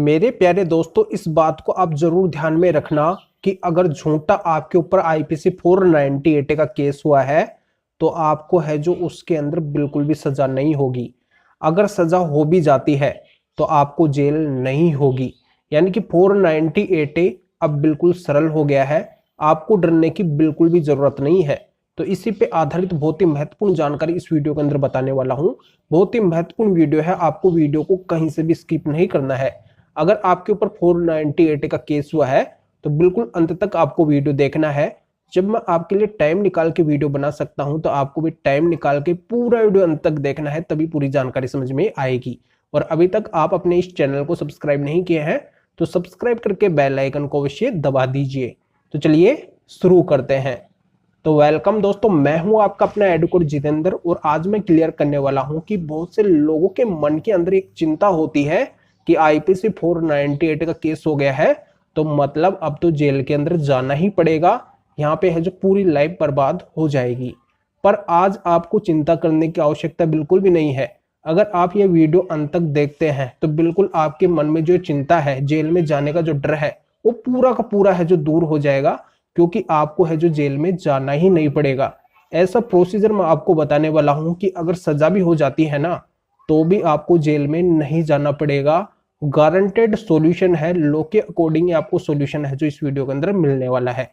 मेरे प्यारे दोस्तों, इस बात को आप जरूर ध्यान में रखना कि अगर झूठा आपके ऊपर आईपीसी 498 का केस हुआ है तो आपको है जो उसके अंदर बिल्कुल भी सजा नहीं होगी। अगर सजा हो भी जाती है तो आपको जेल नहीं होगी। यानी कि 498 अब बिल्कुल सरल हो गया है, आपको डरने की बिल्कुल भी जरूरत नहीं है। तो इसी पे आधारित बहुत ही महत्वपूर्ण जानकारी इस वीडियो के अंदर बताने वाला हूं। बहुत ही महत्वपूर्ण वीडियो है, आपको वीडियो को कहीं से भी स्किप नहीं करना है। अगर आपके ऊपर 498 का केस हुआ है तो बिल्कुल अंत तक आपको वीडियो देखना है। जब मैं आपके लिए टाइम निकाल के वीडियो बना सकता हूं तो आपको भी टाइम निकाल के पूरा वीडियो अंत तक देखना है, तभी पूरी जानकारी समझ में आएगी। और अभी तक आप अपने इस चैनल को सब्सक्राइब नहीं किए हैं तो सब्सक्राइब करके बेल आइकन को अवश्य दबा दीजिए। तो चलिए शुरू करते हैं। तो वेलकम दोस्तों, मैं हूं आपका अपना एडवोकेट जितेंद्र और आज मैं क्लियर करने वाला हूं कि बहुत से लोगों के मन के अंदर एक चिंता होती है कि आईपीसी 498 का केस हो गया है तो मतलब अब तो जेल के अंदर जाना ही पड़ेगा, यहाँ पे है जो पूरी लाइफ बर्बाद हो जाएगी। पर आज आपको चिंता करने की आवश्यकता बिल्कुल भी नहीं है। अगर आप ये वीडियो अंत तक देखते हैं तो बिल्कुल आपके मन में जो चिंता है, जेल में जाने का जो डर है, वो पूरा का पूरा है जो दूर हो जाएगा, क्योंकि आपको है जो जेल में जाना ही नहीं पड़ेगा। ऐसा प्रोसीजर मैं आपको बताने वाला हूं कि अगर सजा भी हो जाती है ना तो भी आपको जेल में नहीं जाना पड़ेगा। गारंटेड सॉल्यूशन है, लॉ के अकॉर्डिंग आपको सॉल्यूशन है जो इस वीडियो के अंदर मिलने वाला है।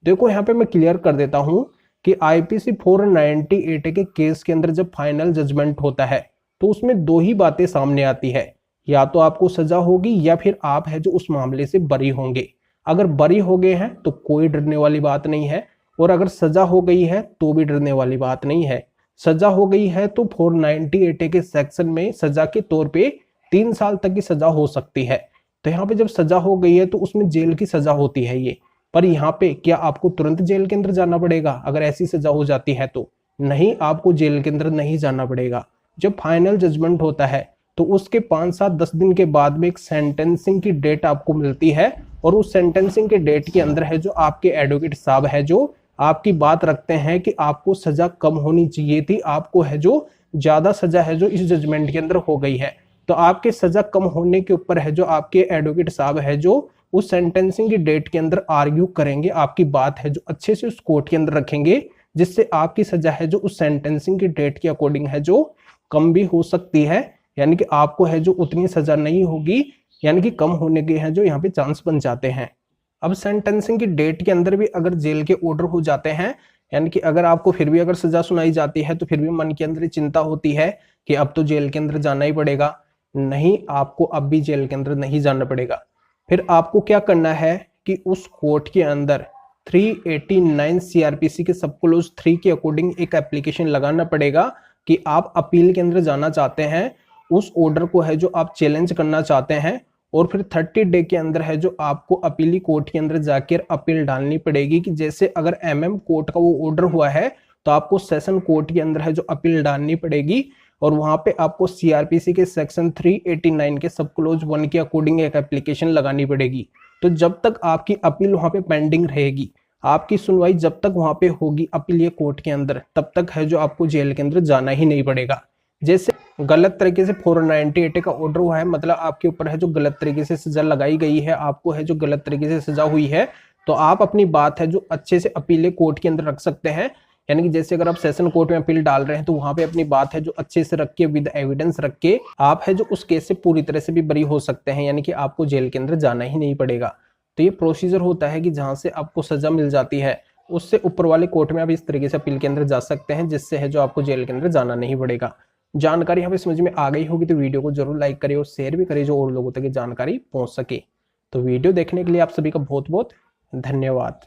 देखो यहाँ पे मैं क्लियर कर देता हूं कि आईपीसी 498 के केस के अंदर जब फाइनल जजमेंट होता है तो उसमें दो ही बातें सामने आती है, या तो आपको सजा होगी या फिर आप है जो उस मामले से बरी होंगे। अगर बरी हो गए हैं तो कोई डरने वाली बात नहीं है, और अगर सजा हो गई है तो भी डरने वाली बात नहीं है। सजा हो गई है तो 498 के सेक्शन में सजा के तौर पे 3 साल तक की सजा हो सकती है। तो यहाँ पे जब सजा हो गई है तो उसमें जेल की सजा होती है ये। पर यहाँ पे क्या आपको तुरंत जेल के अंदर जाना पड़ेगा? अगर ऐसी सजा हो जाती है तो नहीं, आपको जेल के अंदर नहीं जाना पड़ेगा। जब फाइनल जजमेंट होता है तो उसके 5, 7, 10 दिन के बाद में एक सेंटेंसिंग की डेट आपको मिलती है, और उस सेंटेंसिंग के डेट के अंदर है जो आपके एडवोकेट साहब है जो आपकी बात रखते हैं कि आपको सजा कम होनी चाहिए थी, आपको है जो ज्यादा सजा है जो इस जजमेंट के अंदर हो गई है। तो आपके सजा कम होने के ऊपर है जो आपके एडवोकेट साहब है जो उस सेंटेंसिंग की डेट के अंदर आर्ग्यू करेंगे, आपकी बात है जो अच्छे से उस कोर्ट के अंदर रखेंगे, जिससे आपकी सजा है जो उस सेंटेंसिंग की डेट के अकॉर्डिंग है जो कम भी हो सकती है। यानी कि आपको है जो उतनी सजा नहीं होगी, यानी कि कम होने के हैं जो यहाँ पे चांस बन जाते हैं। अब सेंटेंसिंग की डेट के अंदर भी अगर जेल के ऑर्डर हो जाते हैं, यानी कि अगर आपको फिर भी अगर सजा सुनाई जाती है तो फिर भी मन के अंदर चिंता होती है कि अब तो जेल के अंदर जाना ही पड़ेगा। नहीं, आपको अब भी जेल के अंदर नहीं जाना पड़ेगा। फिर आपको क्या करना है कि उस कोर्ट के अंदर 389 सीआरपीसी के सब क्लॉज 3 के अकॉर्डिंग एक एप्लीकेशन लगाना पड़ेगा कि आप अपील के अंदर जाना चाहते हैं, उस ऑर्डर को है जो आप चैलेंज करना चाहते हैं। और फिर 30 डे के अंदर है जो आपको अपीली कोर्ट के अंदर जाकर अपील डालनी पड़ेगी कि जैसे अगर एमएम कोर्ट का वो ऑर्डर हुआ है तो आपको सेशन कोर्ट के अंदर है जो अपील डालनी पड़ेगी, और वहां पे आपको सीआरपीसी के सेक्शन 389 के सब क्लोज 1 के अकॉर्डिंग एक एप्लीकेशन लगानी पड़ेगी। तो जब तक आपकी अपील वहां पे पेंडिंग रहेगी, आपकी सुनवाई जब तक वहां पे होगी अपीलीय कोर्ट के अंदर, तब तक है जो आपको जेल के अंदर जाना ही नहीं पड़ेगा। जैसे गलत तरीके से 498 का ऑर्डर हुआ है, मतलब आपके ऊपर है जो गलत तरीके से सजा लगाई गई है, आपको है जो गलत तरीके से सजा हुई है, तो आप अपनी बात है जो अच्छे से अपीलीय कोर्ट के अंदर रख सकते हैं। यानी कि जैसे अगर आप सेशन कोर्ट में अपील डाल रहे हैं तो वहां पे अपनी बात है जो अच्छे से रख के विद एविडेंस रख के आप है जो उस केस से पूरी तरह से भी बरी हो सकते हैं, यानी कि आपको जेल के अंदर जाना ही नहीं पड़ेगा। तो ये प्रोसीजर होता है कि जहां से आपको सजा मिल जाती है उससे ऊपर वाले कोर्ट में आप इस तरीके से अपील के अंदर जा सकते हैं, जिससे है जो आपको जेल के अंदर जाना नहीं पड़ेगा। जानकारी यहाँ पे समझ में आ गई होगी तो वीडियो को जरूर लाइक करिए और शेयर भी करिए जो और लोगों तक ये जानकारी पहुंच सके। तो वीडियो देखने के लिए आप सभी का बहुत बहुत धन्यवाद।